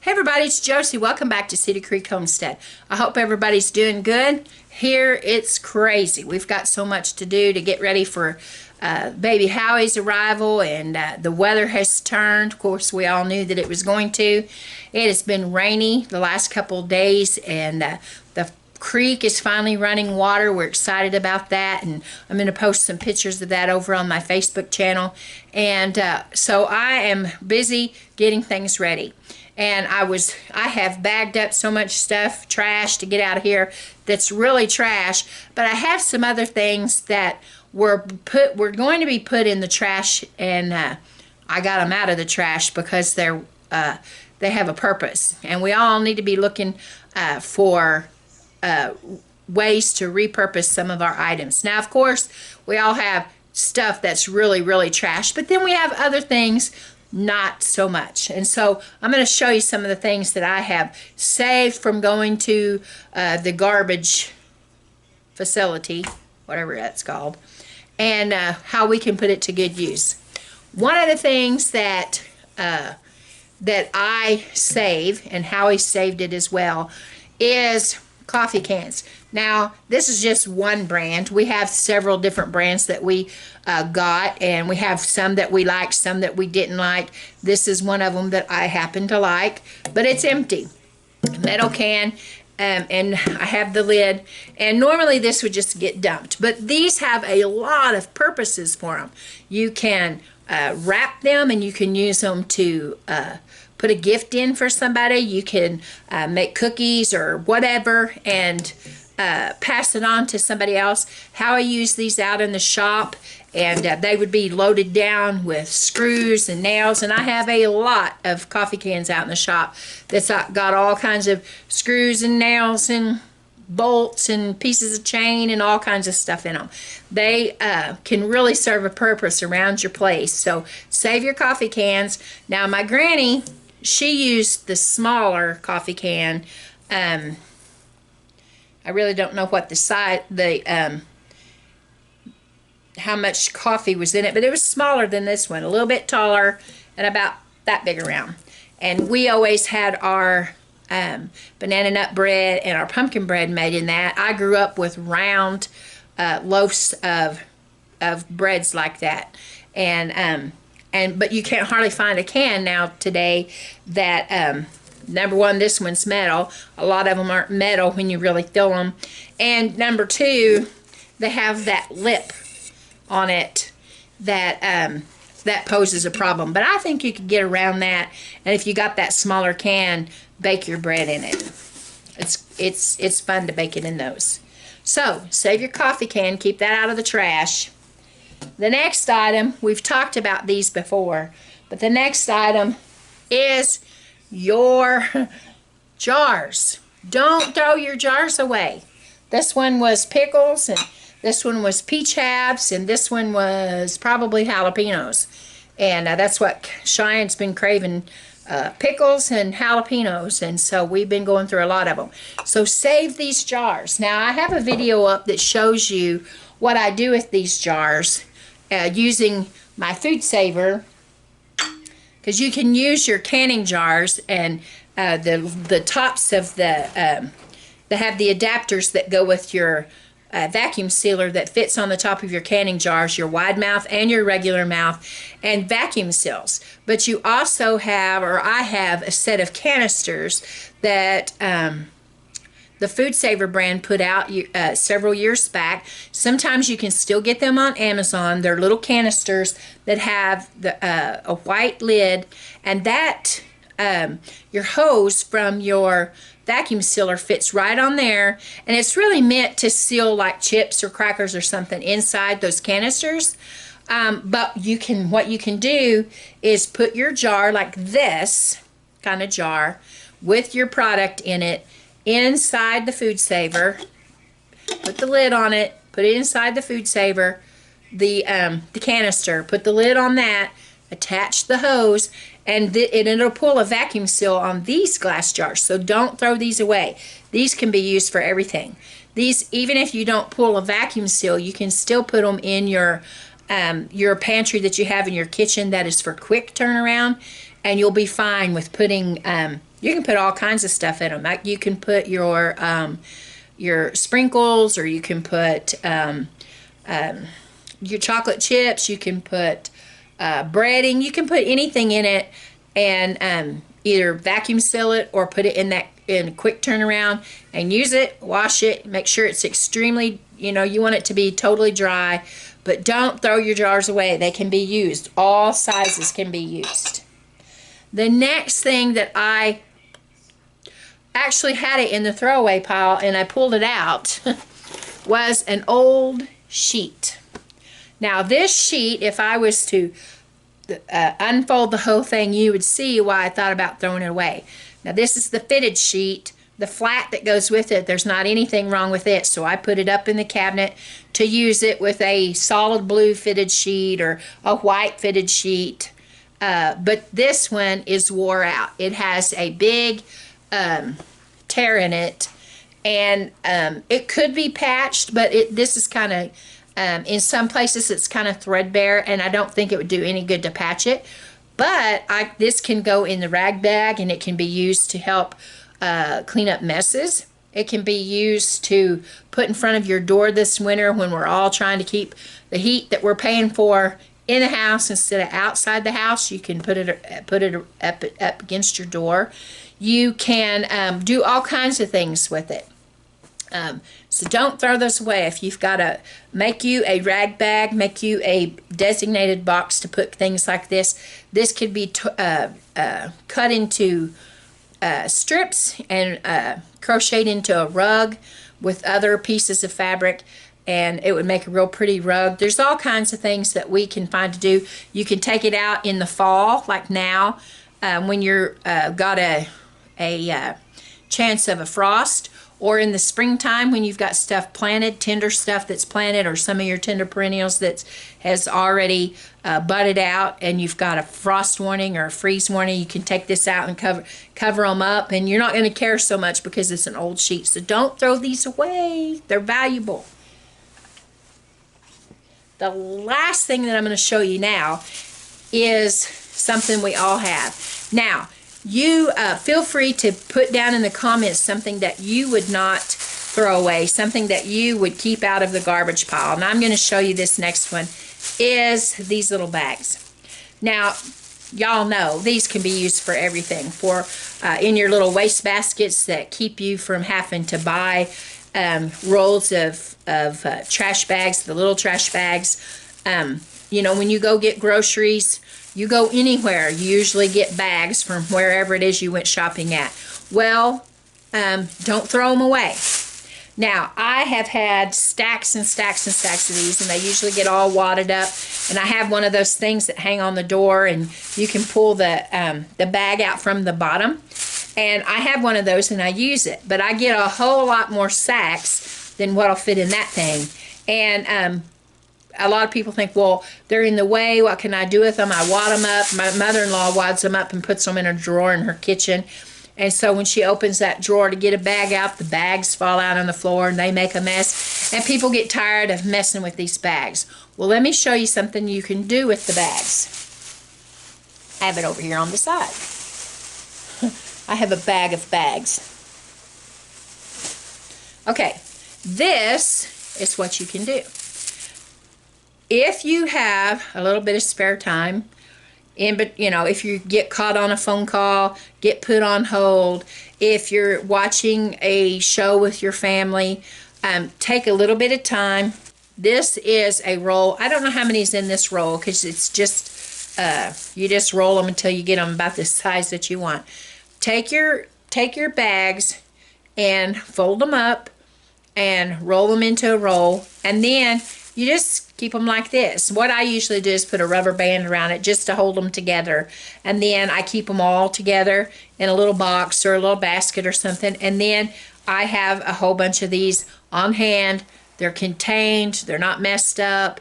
Hey everybody, it's Josie. Welcome back to Cedar Creek Homestead. I hope everybody's doing good. Here it's crazy. We've got so much to do to get ready for baby Howie's arrival, and the weather has turned. Of course, we all knew that it was going to. It has been rainy the last couple of days, and the creek is finally running water. We're excited about that, and I'm going to post some pictures of that over on my Facebook channel. And so I am busy getting things ready. And I have bagged up so much stuff, trash to get out of here that's really trash. But I have some other things that were going to be put in the trash, and I got them out of the trash because they have a purpose. And we all need to be looking for ways to repurpose some of our items. Now, of course, we all have stuff that's really, really trash, but then we have other things not so much. And so I'm going to show you some of the things that I have saved from going to the garbage facility, whatever that's called, and how we can put it to good use. One of the things that I save, and Howie saved it as well, is coffee cans. Now, this is just one brand. We have several different brands that we got, and we have some that we liked, some that we didn't like. This is one of them that I happen to like, but it's empty. Metal can, and I have the lid, and normally this would just get dumped, but these have a lot of purposes for them. You can wrap them, and you can use them to put a gift in for somebody. You can make cookies or whatever and pass it on to somebody else. How I use these out in the shop, and they would be loaded down with screws and nails, and I have a lot of coffee cans out in the shop that's got all kinds of screws and nails and bolts and pieces of chain and all kinds of stuff in them. They can really serve a purpose around your place. So save your coffee cans. Now, my granny, she used the smaller coffee can. I really don't know what the size, how much coffee was in it, but it was smaller than this one, a little bit taller and about that big around. And we always had our banana nut bread and our pumpkin bread made in that. I grew up with round loaves of breads like that, but you can't hardly find a can now today that number one, this one's metal. A lot of them aren't metal when you really fill them, and number two, they have that lip on it that that poses a problem. But I think you could get around that, and if you got that smaller can, bake your bread in it. It's fun to bake it in those. So save your coffee can, keep that out of the trash. The next item, we've talked about these before, but the next item is your jars. Don't throw your jars away. This one was pickles, and this one was peach halves, and this one was probably jalapenos. And that's what Cheyenne's been craving, pickles and jalapenos, and so we've been going through a lot of them. So save these jars. Now, I have a video up that shows you what I do with these jars using my food saver, because you can use your canning jars, and the tops of they have the adapters that go with your vacuum sealer that fits on the top of your canning jars, your wide mouth and your regular mouth, and vacuum seals. But you also have, or I have, a set of canisters that the Food Saver brand put out several years back. Sometimes you can still get them on Amazon. They're little canisters that have a white lid, and that your hose from your vacuum sealer fits right on there, and it's really meant to seal like chips or crackers or something inside those canisters. But what you can do is put your jar, like this kind of jar, with your product in it, inside the Food Saver. Put the lid on it, put it inside the Food Saver, the canister, put the lid on that, attach the hose, and it'll pull a vacuum seal on these glass jars. So don't throw these away. These can be used for everything. These, even if you don't pull a vacuum seal, you can still put them in your pantry that you have in your kitchen that is for quick turnaround. and you'll be fine with putting, you can put all kinds of stuff in them. Like you can put your sprinkles, or you can put your chocolate chips, you can put breading, you can put anything in it, and either vacuum seal it or put it in a quick turnaround and use it, wash it, make sure it's extremely, you want it to be totally dry, but don't throw your jars away. They can be used. All sizes can be used. The next thing that I actually had it in the throwaway pile and I pulled it out was an old sheet. Now this sheet, if I was to unfold the whole thing, you would see why I thought about throwing it away. Now this is the fitted sheet. The flat that goes with it, there's not anything wrong with it, so I put it up in the cabinet to use it with a solid blue fitted sheet or a white fitted sheet. But this one is wore out. It has a big tear in it, and it could be patched, but this is kind of, in some places it's kind of threadbare, and I don't think it would do any good to patch it. But this can go in the rag bag, and it can be used to help clean up messes. It can be used to put in front of your door this winter when we're all trying to keep the heat that we're paying for in the house instead of outside the house. You can put it up against your door. You can do all kinds of things with it. So don't throw this away. If you've got to make you a rag bag, make you a designated box to put things like this. This could be cut into strips and crocheted into a rug with other pieces of fabric, and it would make a real pretty rug. There's all kinds of things that we can find to do. You can take it out in the fall, like now, when you're got a chance of a frost, or in the springtime when you've got stuff planted, tender stuff that's planted, or some of your tender perennials that has already budded out, and you've got a frost warning or a freeze warning. You can take this out and cover them up, and you're not going to care so much because it's an old sheet. So don't throw these away. They're valuable. The last thing that I'm going to show you now is something we all have. Now, you feel free to put down in the comments something that you would not throw away, something that you would keep out of the garbage pile. And I'm going to show you this next one is these little bags. Now, y'all know these can be used for everything. For in your little waste baskets that keep you from having to buy rolls of trash bags, the little trash bags. When you go get groceries, you go anywhere, you usually get bags from wherever it is you went shopping at. Well, don't throw them away. Now, I have had stacks and stacks and stacks of these, and they usually get all wadded up. And I have one of those things that hang on the door, and you can pull the bag out from the bottom. And I have one of those, and I use it. But I get a whole lot more sacks than what'll fit in that thing. And a lot of people think, well, they're in the way. What can I do with them? I wad them up. My mother-in-law wads them up and puts them in a drawer in her kitchen. And so when she opens that drawer to get a bag out, the bags fall out on the floor and they make a mess. And people get tired of messing with these bags. Well, let me show you something you can do with the bags. I have it over here on the side. I have a bag of bags. Okay, this is what you can do. If you have a little bit of spare time, if you get caught on a phone call, get put on hold, if you're watching a show with your family, take a little bit of time. This is a roll. I don't know how many's in this roll because it's just, you just roll them until you get them about the size that you want. Take your bags and fold them up and roll them into a roll, and then you just keep them like this. What I usually do is put a rubber band around it just to hold them together. And then I keep them all together in a little box or a little basket or something. And then I have a whole bunch of these on hand. They're contained. They're not messed up.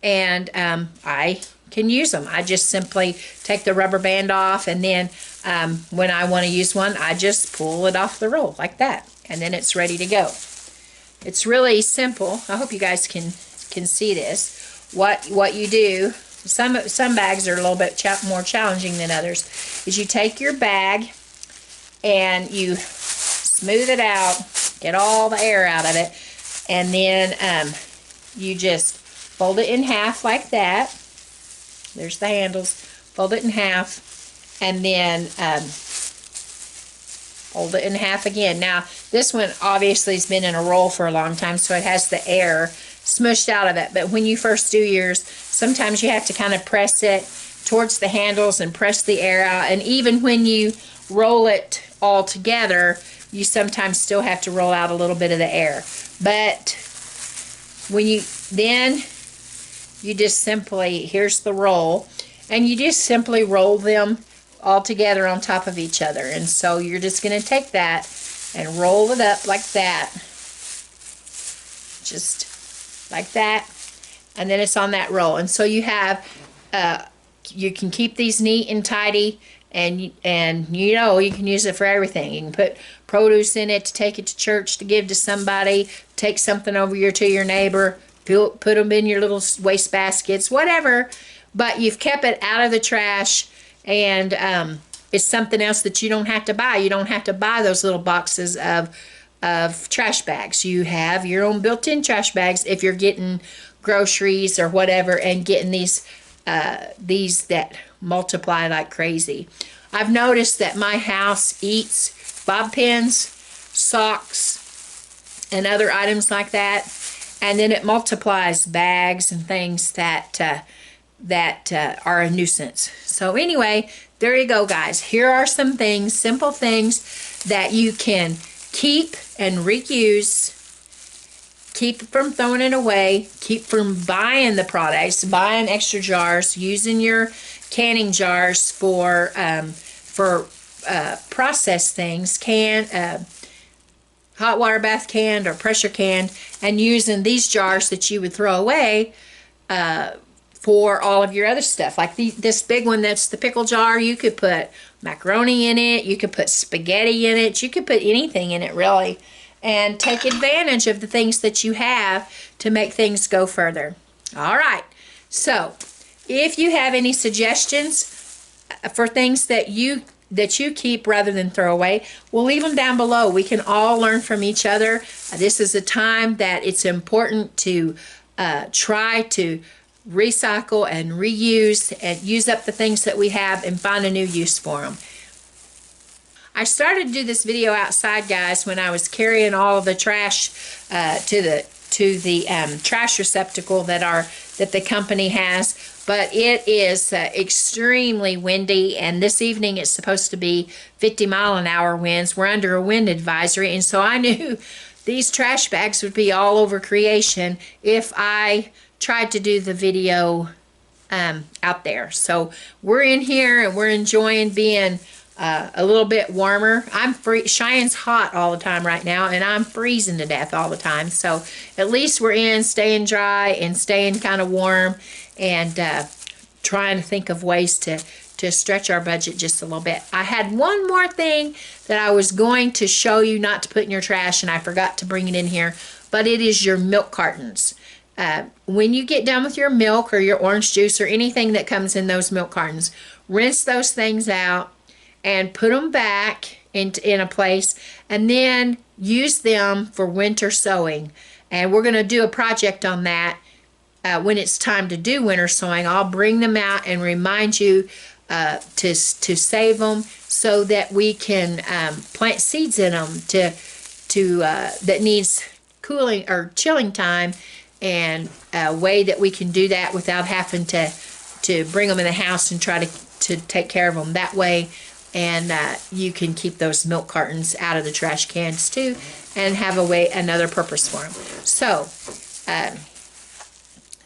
And I can use them. I just simply take the rubber band off. And then when I want to use one, I just pull it off the roll like that. And then it's ready to go. It's really simple. I hope you guys can see this. What you do some bags are a little bit more challenging than others, is you take your bag and you smooth it out, get all the air out of it, and then you just fold it in half like that. There's the handles. Fold it in half, and then fold it in half again. Now, this one obviously has been in a roll for a long time, so it has the air smushed out of it. But when you first do yours, sometimes you have to kind of press it towards the handles and press the air out. And even when you roll it all together, you sometimes still have to roll out a little bit of the air. But when you just simply, here's the roll, and you just simply roll them all together on top of each other. And so you're just going to take that and roll it up like that, just like that, and then it's on that roll. And so you have you can keep these neat and tidy, and you know, you can use it for everything. You can put produce in it to take it to church, to give to somebody, take something over to your neighbor, put them in your little waste baskets, whatever. But you've kept it out of the trash, and it's something else that you don't have to buy. You don't have to buy those little boxes of trash bags. You have your own built-in trash bags if you're getting groceries or whatever, and getting these that multiply like crazy. I've noticed that my house eats bob pins, socks, and other items like that, and then it multiplies bags and things that are a nuisance. So anyway, there you go, guys. Here are some things, simple things that you can keep and reuse. Keep from throwing it away. Keep from buying the products, buying extra jars, using your canning jars for processed things, hot water bath canned or pressure canned, and using these jars that you would throw away for all of your other stuff. Like this big one, that's the pickle jar. You could put macaroni in it. You could put spaghetti in it. You could put anything in it, really. And take advantage of the things that you have to make things go further. All right. So, if you have any suggestions for things that you keep rather than throw away, we'll leave them down below. We can all learn from each other. This is a time that it's important to try to recycle and reuse and use up the things that we have and find a new use for them. I started to do this video outside, guys, when I was carrying all of the trash to the trash receptacle that the company has. But it is extremely windy, and this evening it's supposed to be 50-mile-an-hour winds. We're under a wind advisory, and so I knew these trash bags would be all over creation if I tried to do the video out there. So we're in here and we're enjoying being a little bit warmer. Cheyenne's hot all the time right now, and I'm freezing to death all the time. So at least we're in, staying dry and staying kind of warm, and trying to think of ways to stretch our budget just a little bit. I had one more thing that I was going to show you not to put in your trash, and I forgot to bring it in here, but it is your milk cartons. When you get done with your milk or your orange juice or anything that comes in those milk cartons, rinse those things out and put them back in a place, and then use them for winter sewing. And we're going to do a project on that when it's time to do winter sewing. I'll bring them out and remind you to save them so that we can plant seeds in them that needs cooling or chilling time, and a way that we can do that without having to bring them in the house and try to take care of them that way. And you can keep those milk cartons out of the trash cans too, and have another purpose for them. So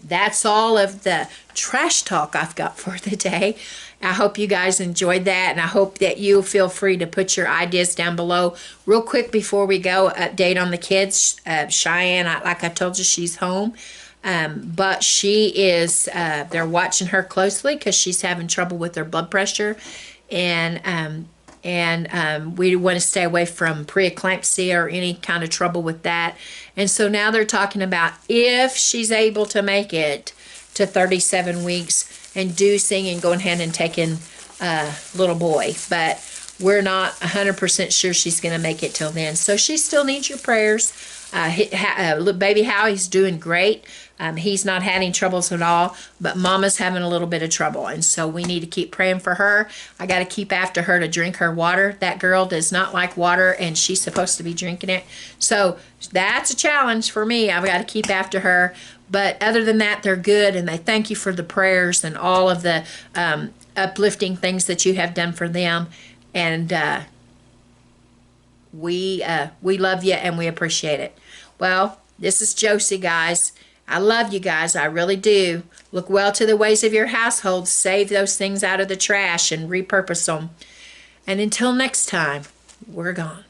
that's all of the trash talk I've got for the day. I hope you guys enjoyed that, and I hope that you feel free to put your ideas down below. Real quick before we go, update on the kids. Cheyenne, like I told you, she's home. But she is, they're watching her closely because she's having trouble with her blood pressure. And we want to stay away from preeclampsia or any kind of trouble with that. And so now they're talking about if she's able to make it to 37 weeks, inducing and going ahead and taking little boy. But we're not 100% sure she's going to make it till then. So she still needs your prayers. Baby Howie's doing great. He's not having troubles at all, but Mama's having a little bit of trouble, and so we need to keep praying for her. I got to keep after her to drink her water. That girl does not like water, and she's supposed to be drinking it. So that's a challenge for me. I've got to keep after her. But other than that, they're good, and they thank you for the prayers and all of the uplifting things that you have done for them. And we love you, and we appreciate it. Well, this is Josie, guys. I love you guys. I really do. Look well to the ways of your household. Save those things out of the trash and repurpose them. And until next time, we're gone.